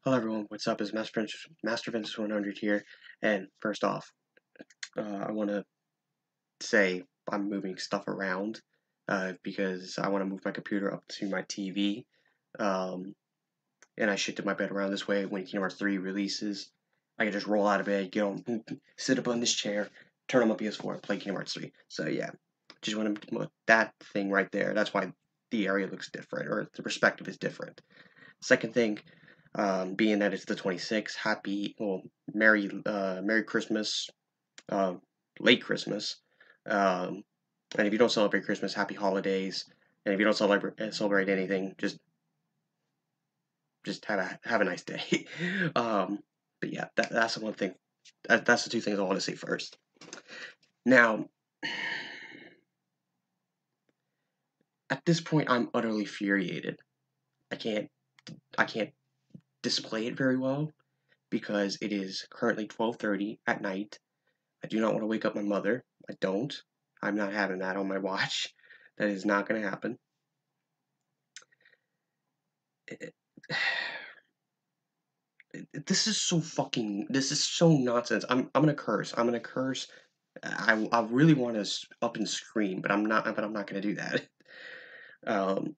Hello everyone, what's up? It's Master Vince 100 here, and first off, I want to say I'm moving stuff around because I want to move my computer up to my TV, um, and I shifted my bed around this way. When Kingdom Hearts 3 releases, I can just roll out of bed, get on, sit up on this chair, turn on my PS4, and play Kingdom Hearts 3. So yeah, just want to that thing right there. That's why the area looks different, or the perspective is different. Second thing, being that it's the 26th, Merry Christmas, uh, late Christmas, um, and if you don't celebrate Christmas, Happy Holidays, and if you don't celebrate anything, just have a nice day. um, but yeah, that's the one thing. That's the two things I want to say first. Now, at this point, I'm utterly infuriated. I can't I can't display it very well because it is currently 12:30 at night. I do not want to wake up my mother. I don't. I'm not having that on my watch. That is not going to happen. This is so fucking. This is so nonsense. I'm gonna curse. I'm gonna curse. I really want to up and scream, but I'm not. But I'm not gonna do that. Um,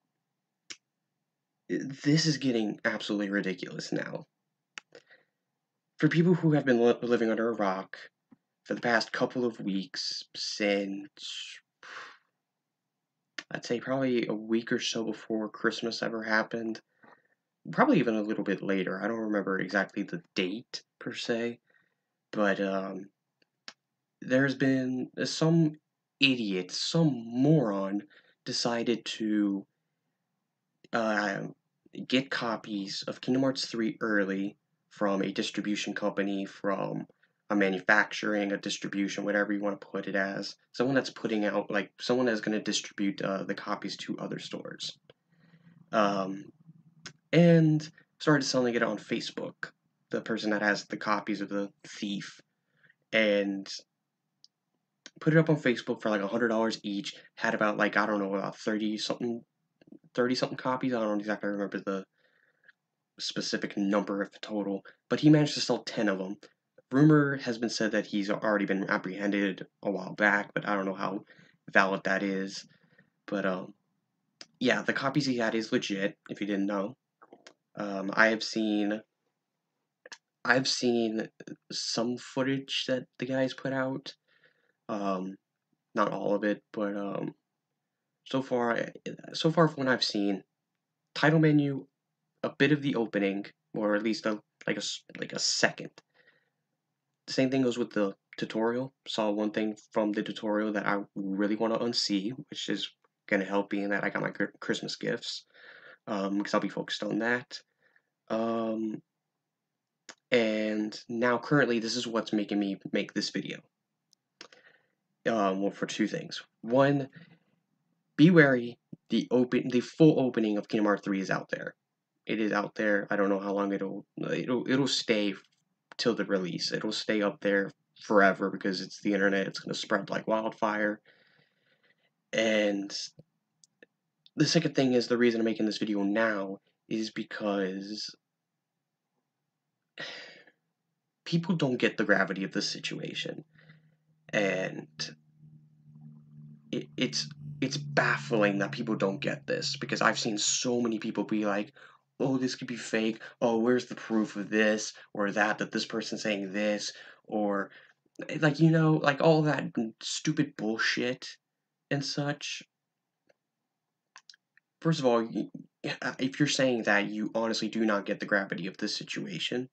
this is getting absolutely ridiculous now. For people who have been living under a rock for the past couple of weeks since I'd say probably a week or so before Christmas ever happened. Probably even a little bit later. I don't remember exactly the date per se, but there's been some idiot, some moron decided to uh, get copies of Kingdom Hearts 3 early from a distribution company, from a manufacturing, a distribution, whatever you want to put it as. Someone that's putting out, like, someone that's going to distribute the copies to other stores. Um, and started selling it on Facebook. The person that has the copies of the thief, and put it up on Facebook for like $100 each. Had about like I don't know about 30 something copies. I don't exactly remember the specific number of the total, but he managed to sell 10 of them. Rumor has been said that he's already been apprehended a while back, but I don't know how valid that is. But yeah, the copies he had is legit. If you didn't know, um, I have seen I've seen some footage that the guys put out. Um, Not all of it, but so far, so far from what I've seen, title menu, a bit of the opening, or at least like a second. The same thing goes with the tutorial. Saw one thing from the tutorial that I really want to unsee, which is gonna help, being that I got my Christmas gifts, because I'll be focused on that. Um, and now currently, this is what's making me make this video. Well, for two things. One, be wary. The full opening of Kingdom Hearts 3 is out there. It is out there. I don't know how long it'll stay till the release. It'll stay up there forever because it's the internet. It's gonna spread like wildfire. And the second thing is, the reason I'm making this video now is because people don't get the gravity of this situation, and it's baffling that people don't get this, because I've seen so many people be like, "Oh, this could be fake. Oh, where's the proof of this or that this person's saying this," or like, like all that stupid bullshit and such. First of all, if you're saying that, you honestly do not get the gravity of this situation.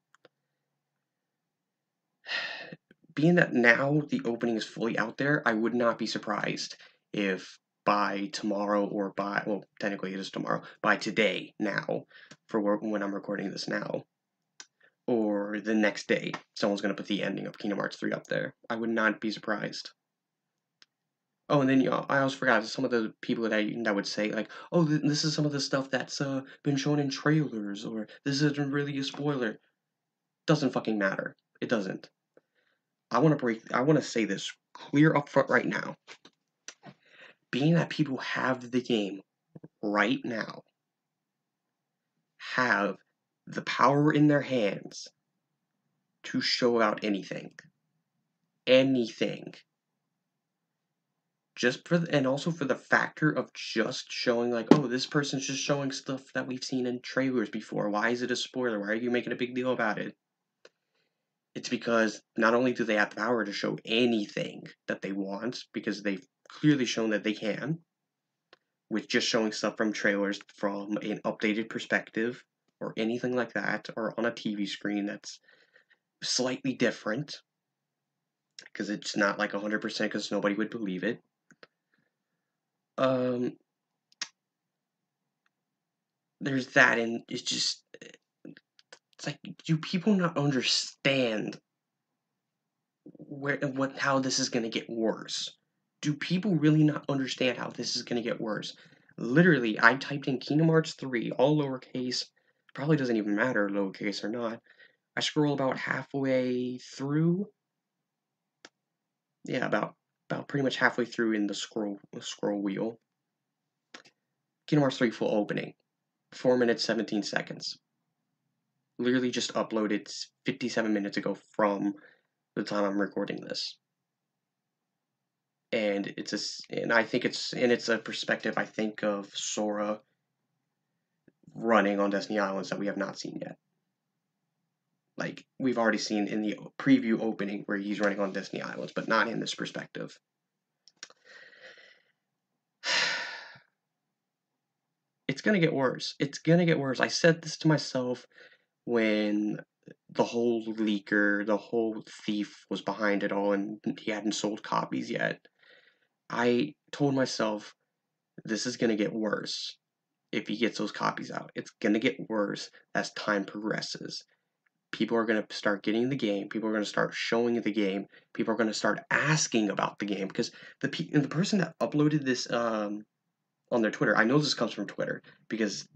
Being that now the opening is fully out there, I would not be surprised if by tomorrow, or by, well, technically it is tomorrow, by today now, for when I'm recording this now, or the next day, someone's going to put the ending of Kingdom Hearts 3 up there. I would not be surprised. Oh, and then I also forgot some of the people that would say like, "Oh, this is some of the stuff that's been shown in trailers," or "This isn't really a spoiler." Doesn't fucking matter. It doesn't. I want to say this clear up front right now. Being that people have the game right now, have the power in their hands to show out anything. Anything. And also for the factor of just showing, like, oh, this person's just showing stuff that we've seen in trailers before. Why is it a spoiler? Why are you making a big deal about it? It's because not only do they have the power to show anything that they want, because they've clearly shown that they can, with just showing stuff from trailers from an updated perspective, or anything like that, or on a TV screen that's slightly different, because it's not like 100% because nobody would believe it. There's that, and it's like, do people not understand how this is going to get worse? Do people really not understand how this is going to get worse? Literally, I typed in Kingdom Hearts 3, all lowercase, probably doesn't even matter lowercase or not. I scroll about halfway through. Yeah, about pretty much halfway through in the scroll wheel. Kingdom Hearts 3 full opening. 4 minutes 17 seconds. Literally just uploaded 57 minutes ago from the time I'm recording this. And I think it's a perspective, I think, of Sora running on Destiny Islands that we have not seen yet. Like, we've already seen in the preview opening where he's running on Destiny Islands, but not in this perspective. It's gonna get worse. It's gonna get worse. I said this to myself when the whole leaker, the whole thief was behind it all and he hadn't sold copies yet. I told myself, this is gonna get worse if he gets those copies out. It's gonna get worse as time progresses. People are gonna start getting the game. People are gonna start showing the game. People are gonna start asking about the game because the person that uploaded this on their Twitter, I know this comes from Twitter because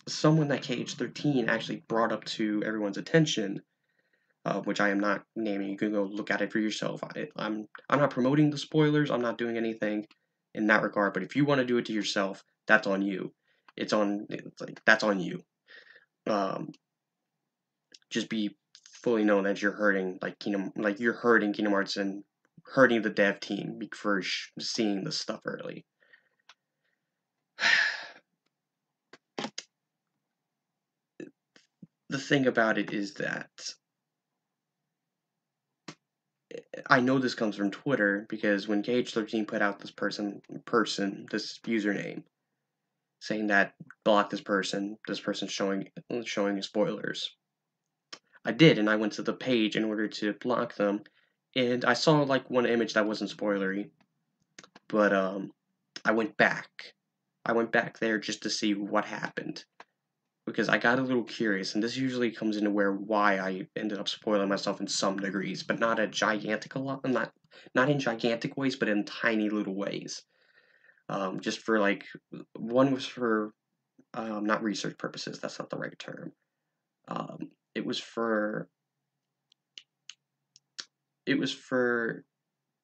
someone that KH13 actually brought up to everyone's attention, which I am not naming. You can go look at it for yourself. I'm not promoting the spoilers. I'm not doing anything in that regard. But if you want to do it to yourself, that's on you. It's like that's on you. Just be fully known that you're hurting you're hurting Kingdom Hearts and hurting the dev team for seeing this stuff early. The thing about it is that I know this comes from Twitter because when KH13 put out this this username, saying that block this person's showing spoilers. I did, and I went to the page in order to block them, and I saw like one image that wasn't spoilery, but I went back. I went back there just to see what happened because I got a little curious, and this usually comes into why I ended up spoiling myself in some degrees, but not a gigantic a lot, not in gigantic ways, but in tiny little ways. Just for like, one was for not research purposes. That's not the right term. It was for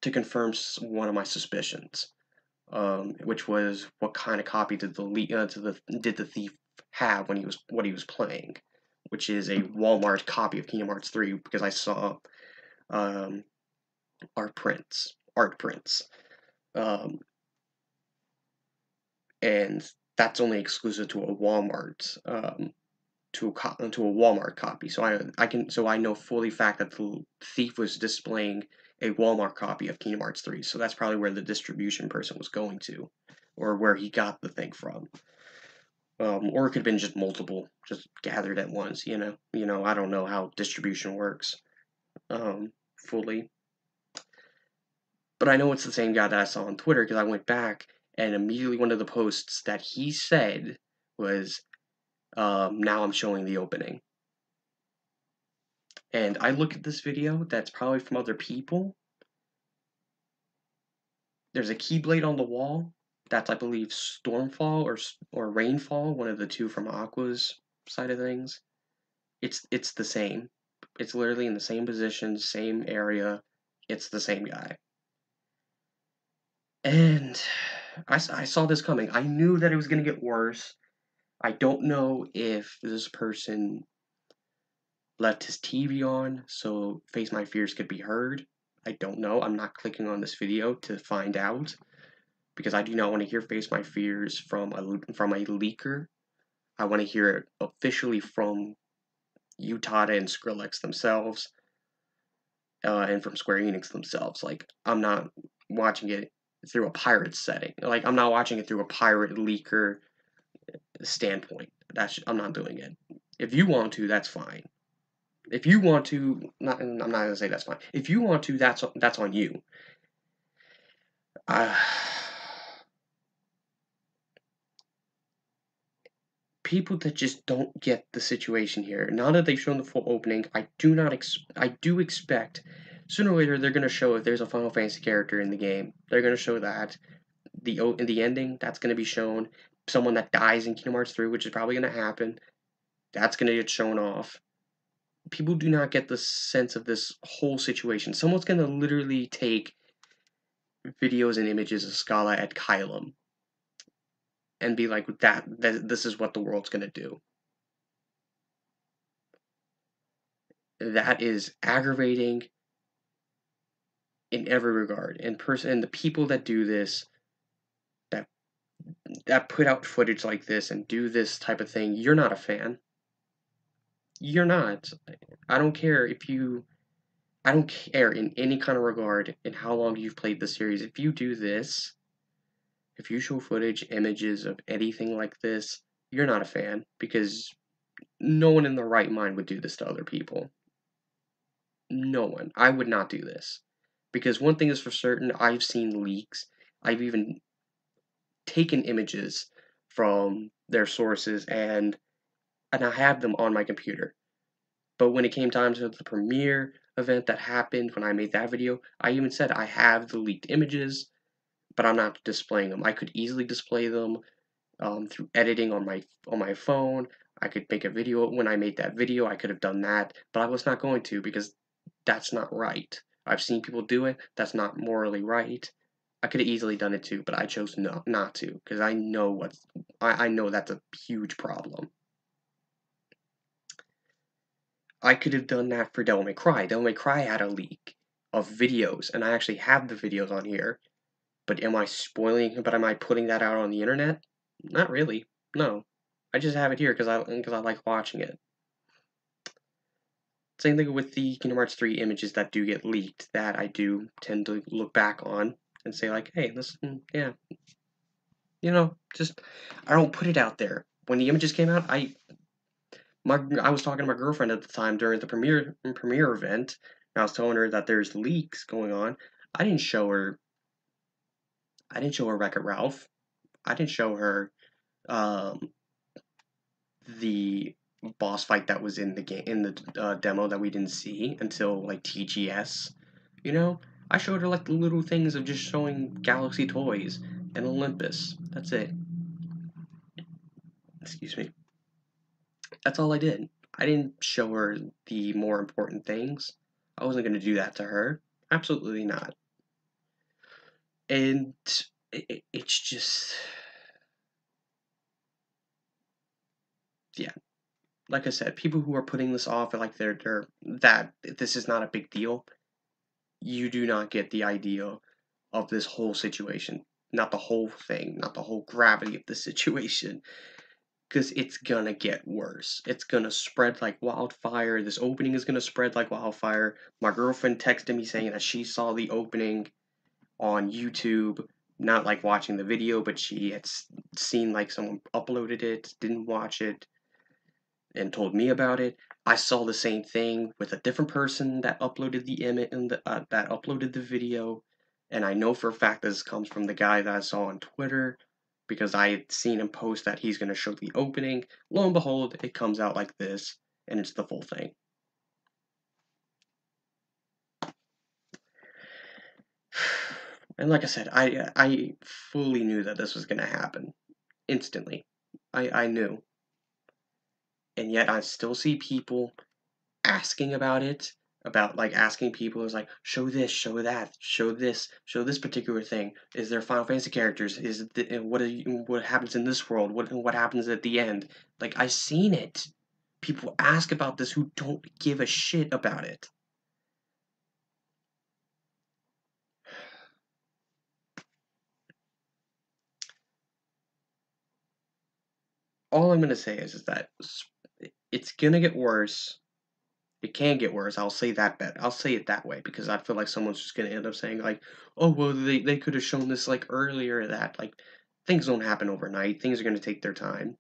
to confirm one of my suspicions, which was what kind of copy did the thief have when he was playing, which is a Walmart copy of Kingdom Hearts 3 because I saw art prints, and that's only exclusive to a Walmart to a Walmart copy. So I know fully fact that the thief was displaying a Walmart copy of Kingdom Hearts 3. So that's probably where the distribution person was going to, or where he got the thing from. Or it could have been just multiple, just gathered at once. I don't know how distribution works fully, but I know it's the same guy that I saw on Twitter because I went back and immediately one of the posts that he said was, "Now I'm showing the opening." And I look at this video that's probably from other people. There's a Keyblade on the wall. That's, I believe, Stormfall or Rainfall, one of the two from Aqua's side of things. It's the same. It's literally in the same position, same area. It's the same guy. And I saw this coming. I knew that it was going to get worse. I don't know if this person left his TV on so Face My Fears could be heard. I don't know. I'm not clicking on this video to find out because I do not want to hear Face My Fears from a leaker. I want to hear it officially from Utada and Skrillex themselves, and from Square Enix themselves. Like, I'm not watching it through a pirate setting. Like, I'm not watching it through a pirate leaker standpoint. I'm not doing it. If you want to, that's fine. If you want to, I'm not gonna say that's fine. If you want to, that's on you. People that just don't get the situation here. Now that they've shown the full opening, I do expect sooner or later they're gonna show if there's a Final Fantasy character in the game. They're gonna show that. In the ending, that's gonna be shown. Someone that dies in Kingdom Hearts 3, which is probably gonna happen, that's gonna get shown off. People do not get the sense of this whole situation. Someone's gonna literally take videos and images of Scala at Kylum and be like, this is what the world's gonna do. That is aggravating in every regard. And the people that do this, that put out footage like this and do this type of thing, you're not a fan. You're not. I don't care I don't care in any kind of regard in how long you've played the series. If you do this, if you show footage, images of anything like this, you're not a fan because no one in their right mind would do this to other people. No one. I would not do this. Because one thing is for certain, I've seen leaks. I've even taken images from their sources and I have them on my computer. But when it came time to the premiere event that happened when I made that video, I even said I have the leaked images, but I'm not displaying them. I could easily display them through editing on my phone. I could make a video. When I made that video, I could have done that, but I was not going to because that's not right. I've seen people do it. That's not morally right. I could have easily done it too, but I chose not to because I know I know that's a huge problem. I could have done that for Devil May Cry. Devil May Cry had a leak of videos, and I actually have the videos on here. But am I spoiling? But am I putting that out on the internet? Not really. No, I just have it here because I like watching it. Same thing with the Kingdom Hearts 3 images that do get leaked that I do tend to look back on and say like, hey, this, yeah, just I don't put it out there. When the images came out, I was talking to my girlfriend at the time during the premiere event. And I was telling her that there's leaks going on. I didn't show her. I didn't show her Wreck-It Ralph. I didn't show her the boss fight that was in the game demo that we didn't see until like TGS. I showed her like the little things of just showing Galaxy toys and Olympus. That's it. Excuse me. That's all I did. I didn't show her the more important things. I wasn't going to do that to her. Absolutely not. And it's just, yeah. Like I said, people who are putting this off, like that this is not a big deal. You do not get the idea of this whole situation. Not the whole thing, not the whole gravity of the situation. Because it's gonna get worse. It's gonna spread like wildfire. This opening is gonna spread like wildfire. My girlfriend texted me saying that she saw the opening on YouTube, not like watching the video, but she had seen like someone uploaded it, didn't watch it, and told me about it. I saw the same thing with a different person that uploaded the image and that uploaded the video, and I know for a fact this comes from the guy that I saw on Twitter because I had seen him post that he's going to show the opening. Lo and behold, it comes out like this, and it's the full thing. And like I said, I fully knew that this was going to happen instantly. I knew. And yet I still see people asking about it, about like asking people is like, show this, show that, show this particular thing. Is there Final Fantasy characters? What happens in this world? What happens at the end? Like, I've seen it. people ask about this who don't give a shit about it. All I'm gonna say is that it's gonna get worse. It can get worse. I'll say that bet. I'll say it that way because I feel like someone's just gonna end up saying like, "Oh well, they could have shown this like earlier." That like things don't happen overnight. Things are gonna take their time.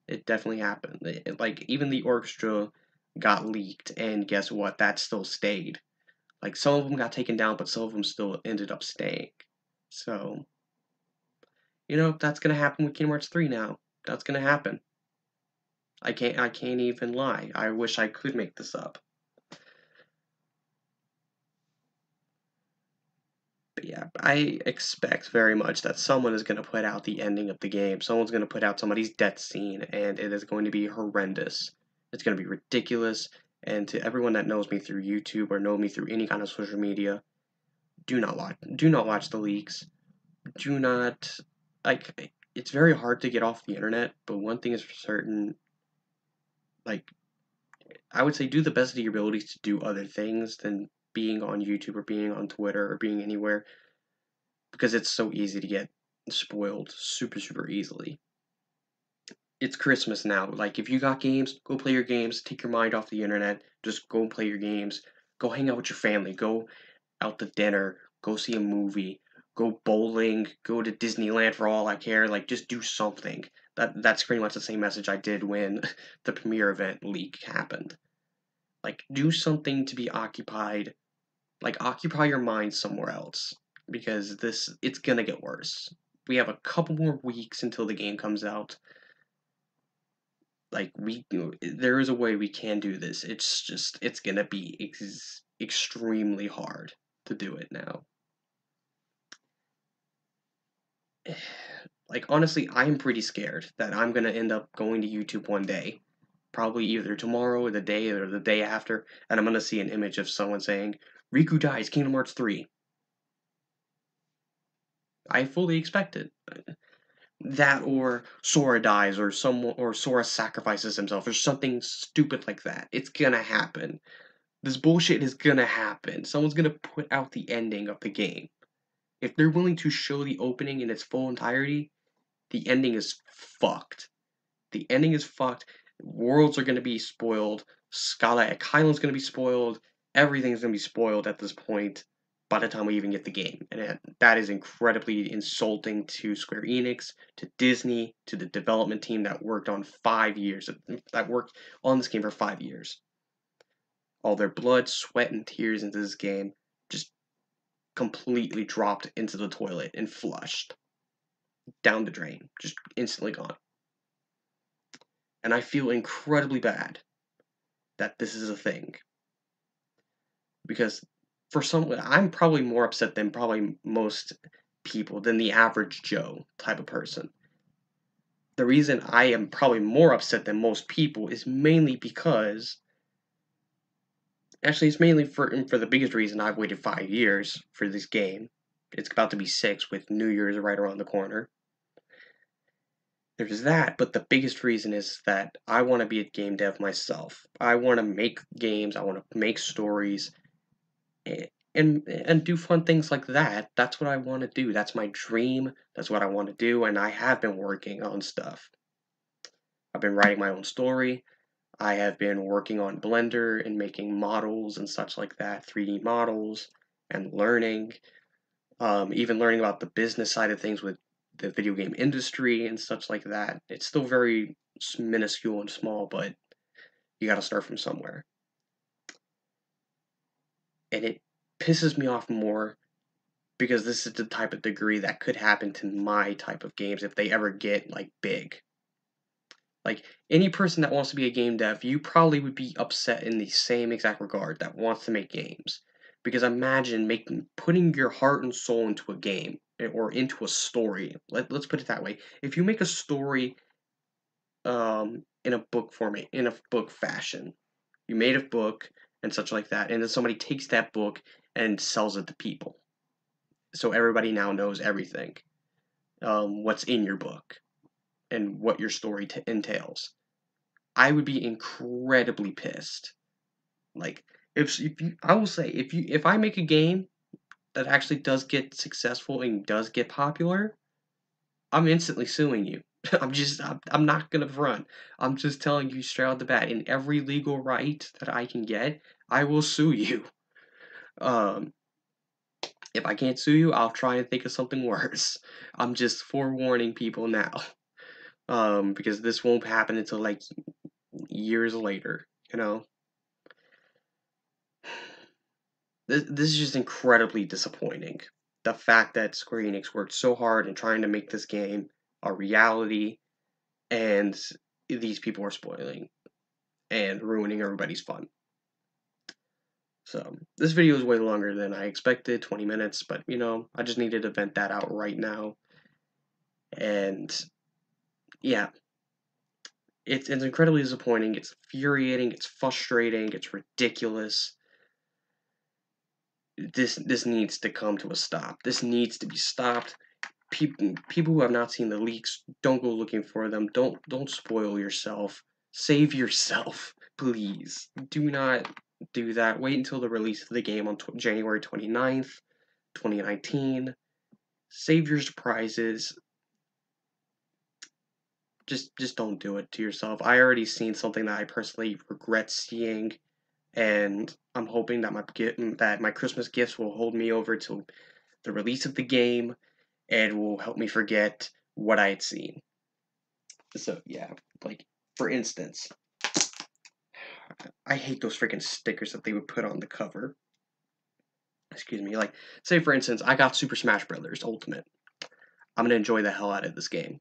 It definitely happened. Like even the orchestra got leaked, and guess what? That still stayed. Like some of them got taken down, but some of them still ended up staying. So that's gonna happen with Kingdom Hearts 3 now. That's gonna happen. I can't even lie. I wish I could make this up. But yeah, I expect very much that someone is going to put out the ending of the game. Someone's going to put out somebody's death scene, and it is going to be horrendous. It's going to be ridiculous. And to everyone that knows me through YouTube or know me through any kind of social media, do not watch the leaks. Do not like. It's very hard to get off the internet, but one thing is for certain. Like I would say, do the best of your abilities to do other things than being on YouTube or being on Twitter or being anywhere because it's so easy to get spoiled super, super easily. It's Christmas now. Like, if you got games, go play your games. Take your mind off the internet. Just go play your games. Go hang out with your family. Go out to dinner. Go see a movie. Go bowling. Go to Disneyland for all I care. Like, just do something. That's pretty much the same message I did when the premiere event leak happened. Like, do something to be occupied. Like, occupy your mind somewhere else because it's gonna get worse. We have a couple more weeks until the game comes out. Like there is a way we can do this. It's gonna be extremely hard to do it now. Like honestly, I'm pretty scared that I'm gonna end up going to YouTube one day, probably either tomorrow or the day after, and I'm gonna see an image of someone saying Riku dies, Kingdom Hearts 3. I fully expect it. That or Sora dies or Sora sacrifices himself or something stupid like that. It's gonna happen. This bullshit is gonna happen. Someone's gonna put out the ending of the game. If they're willing to show the opening in its full entirety, the ending is fucked. The ending is fucked. Worlds are gonna be spoiled. Skylight Highland's gonna be spoiled. Everything's gonna be spoiled at this point by the time we even get the game. And that is incredibly insulting to Square Enix, to Disney, to the development team that worked on 5 years, that worked on this game for 5 years. All their blood, sweat, and tears into this game just completely dropped into the toilet and flushed down the drain, just instantly gone. And I feel incredibly bad that this is a thing because I'm probably more upset than probably most people, than the average Joe type of person. The reason I am probably more upset than most people is mainly because actually, it's mainly for the biggest reason I've waited 5 years for this game. It's about to be 6 with New Year's right around the corner. There's that, but the biggest reason is that I want to be a game dev myself. I want to make games. I want to make stories, and do fun things like that. That's what I want to do. That's my dream. That's what I want to do, and I have been working on stuff. I've been writing my own story. I have been working on Blender and making models and such like that, 3D models, and learning, even learning about the business side of things with the video game industry and such like that. It's still very minuscule and small, but you got to start from somewhere. And it pisses me off more because this is the type of degree that could happen to my type of games if they ever get like big. Like any person that wants to be a game dev, you probably would be upset in the same exact regard that wants to make games. Because imagine putting your heart and soul into a game or into a story. Let's put it that way. If you make a story in a book format, in a book fashion, you made a book and such like that, and then somebody takes that book and sells it to people. So everybody now knows everything. What's in your book and what your story entails. I would be incredibly pissed. Like, I will say, if I make a game that actually does get successful and does get popular, I'm instantly suing you. I'm not gonna front. I'm just telling you straight out the bat. In every legal right that I can get, I will sue you. Um, if I can't sue you, I'll try and think of something worse. I'm just forewarning people now. Because this won't happen until like years later, you know? This is just incredibly disappointing. The fact that Square Enix worked so hard in trying to make this game a reality, and these people are spoiling and ruining everybody's fun. So, this video is way longer than I expected, 20 minutes, but you know, I just needed to vent that out right now. And yeah, it's incredibly disappointing, it's infuriating, it's frustrating, it's ridiculous. This needs to come to a stop. This needs to be stopped. People who have not seen the leaks, don't go looking for them. Don't spoil yourself. Save yourself, please. Do not do that. Wait until the release of the game on January 29th, 2019. Save your surprises. Just don't do it to yourself. I already seen something that I personally regret seeing, and I'm hoping that my Christmas gifts will hold me over till the release of the game and will help me forget what I had seen. So yeah, like for instance, I hate those freaking stickers that they would put on the cover. Excuse me. Like, say for instance, I got Super Smash Brothers Ultimate. I'm gonna enjoy the hell out of this game.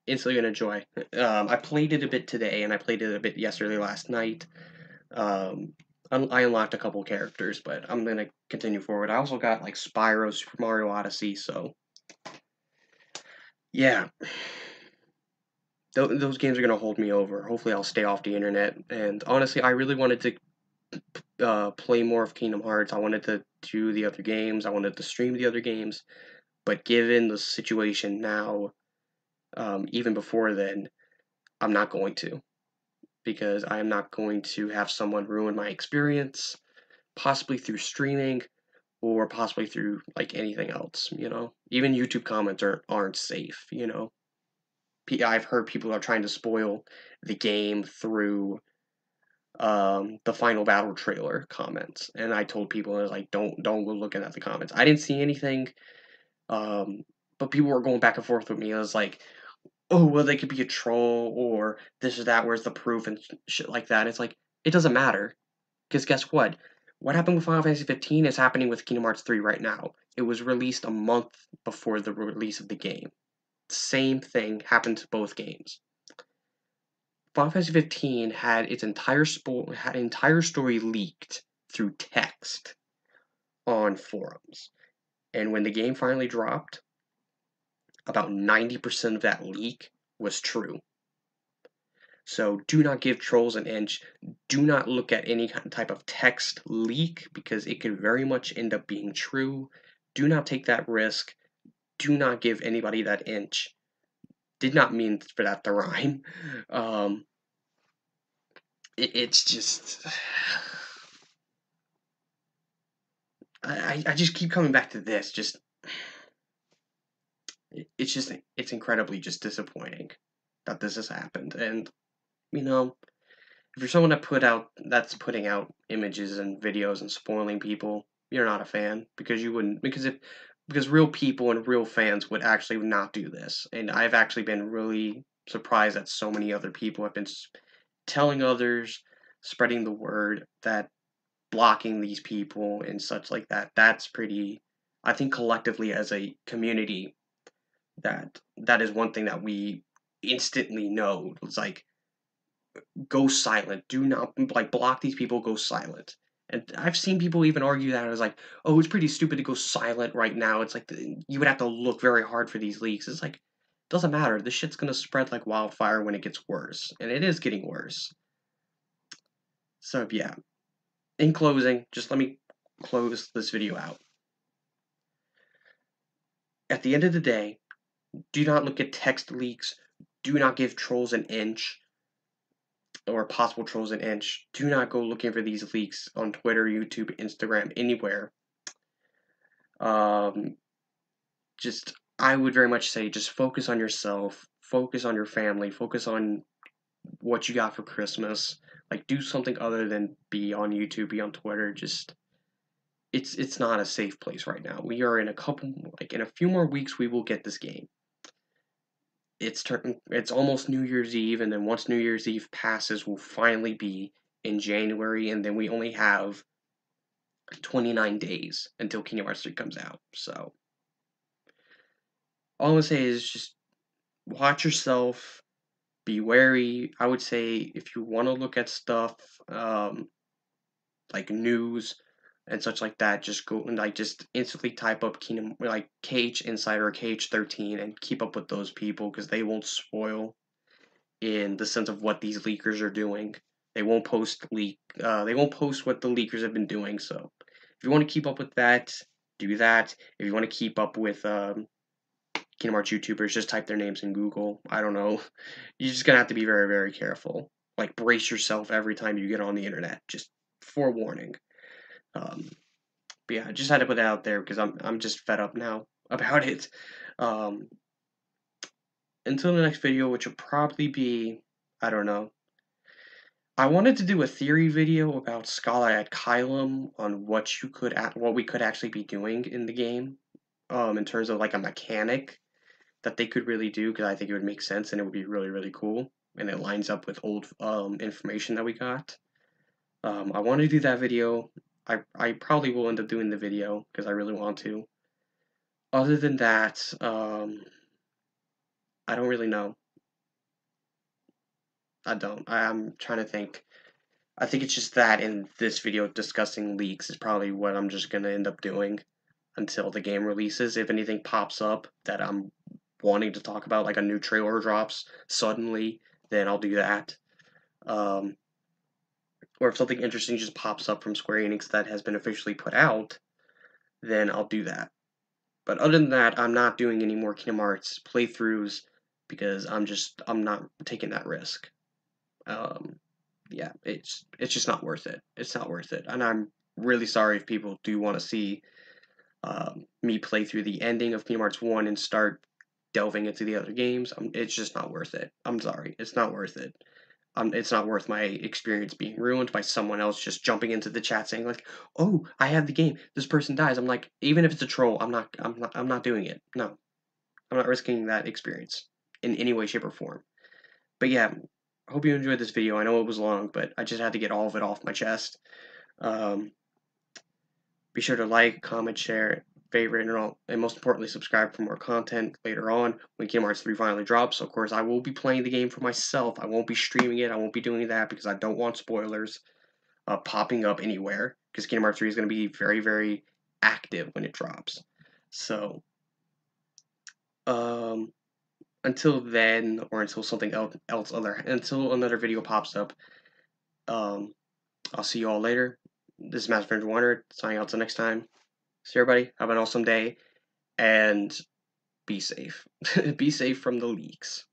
Instantly gonna enjoy. I played it a bit today, and I played it a bit yesterday, last night. Um, I unlocked a couple characters, but I'm gonna continue forward. I also got like Spyro, Super Mario Odyssey, so yeah. Those games are gonna hold me over. Hopefully, I'll stay off the internet. And honestly, I really wanted to play more of Kingdom Hearts. I wanted to do the other games. I wanted to stream the other games. But given the situation now, even before then, I'm not going to, because I am not going to have someone ruin my experience, possibly through streaming or possibly through like anything else. You know, even YouTube comments aren't safe. You know, I've heard people are trying to spoil the game through the final battle trailer comments, and I told people, I was like, don't go looking at the comments. I didn't see anything, um, but people were going back and forth with me. I was like, oh well, they could be a troll or this or that. Where's the proof and shit like that? It's like it doesn't matter, because guess what? What happened with Final Fantasy 15 is happening with Kingdom Hearts 3 right now. It was released a month before the release of the game. Same thing happened to both games. Final Fantasy 15 had its entire story leaked through text on forums. And when the game finally dropped, about 90% of that leak was true. So do not give trolls an inch. Do not look at any type of text leak, because it could very much end up being true. Do not take that risk. Do not give anybody that inch. Did not mean for that to rhyme. It's just I just keep coming back to this. It's incredibly just disappointing that this has happened. And you know, if you're someone that's putting out images and videos and spoiling people, you're not a fan, because you wouldn't, because real people and real fans would actually not do this. And I've actually been really surprised that so many other people have been telling others, spreading the word, that blocking these people and such like that. That's pretty. I think collectively as a community, that is one thing that we instantly know. It's like, go silent. Do not like block these people. Go silent. And I've seen people even argue that. I was like, oh, it's pretty stupid to go silent right now. It's like you would have to look very hard for these leaks. It's like, it doesn't matter. This shit's gonna spread like wildfire when it gets worse, and it is getting worse. So yeah. In closing, just let me close this video out. At the end of the day, do not look at text leaks. Do not give trolls an inch. or possible trolls an inch. Do not go looking for these leaks on Twitter, YouTube, Instagram, anywhere. Um, just I would very much say just focus on yourself, focus on your family, focus on what you got for Christmas. Like do something other than be on YouTube, be on Twitter. Just it's not a safe place right now. We are in in a few more weeks we will get this game. It's almost New Year's Eve, and then once New Year's Eve passes, we'll finally be in January, and then we only have 29 days until Kingdom Hearts 3 comes out. So all I'm gonna say is just watch yourself, be wary. I would say if you want to look at stuff like news and such like that, just go and just instantly type up Kingdom like KH Insider or KH13 and keep up with those people because they won't spoil in the sense of what these leakers are doing. They won't post leak. They won't post what the leakers have been doing. So if you want to keep up with that, do that. If you want to keep up with Kingdom Hearts YouTubers, just type their names in Google. I don't know. You're just gonna have to be very, very careful. Like brace yourself every time you get on the internet. Just forewarning. But yeah, I just had to put that out there because I'm just fed up now about it. Um, until the next video, which will probably be, I don't know. I wanted to do a theory video about Scala at Kylum on what we could actually be doing in the game, in terms of like a mechanic that they could really do, because I think it would make sense and it would be really, really cool, and it lines up with old information that we got. I want to do that video. I probably will end up doing the video because I really want to. Other than that, I don't really know. I don't. I'm trying to think. I think it's just that in this video discussing leaks is probably what I'm just gonna end up doing until the game releases. If anything pops up that I'm wanting to talk about, like a new trailer drops suddenly, then I'll do that. Um, or if something interesting just pops up from Square Enix that has been officially put out, then I'll do that. But other than that, I'm not doing any more Kingdom Hearts playthroughs because I'm not taking that risk. Yeah, it's just not worth it. It's not worth it, and I'm really sorry if people do want to see me play through the ending of Kingdom Hearts 1 and start delving into the other games. It's just not worth it. I'm sorry, it's not worth it. It's not worth my experience being ruined by someone else just jumping into the chat saying like, "Oh, I have the game. This person dies." I'm like, even if it's a troll, I'm not doing it. No, I'm not risking that experience in any way, shape, or form. But yeah, I hope you enjoyed this video. I know it was long, but I just had to get all of it off my chest. Um, be sure to like, comment, share, favorite, and most importantly, subscribe for more content later on when Kingdom Hearts 3 finally drops. Of course, I will be playing the game for myself. I won't be streaming it. I won't be doing that because I don't want spoilers popping up anywhere because Kingdom Hearts 3 is going to be very, very active when it drops. So, until then, or until something until another video pops up, I'll see you all later. This is Master Friend Wonder signing out till next time. See everybody. Have an awesome day and be safe. Be safe from the leaks.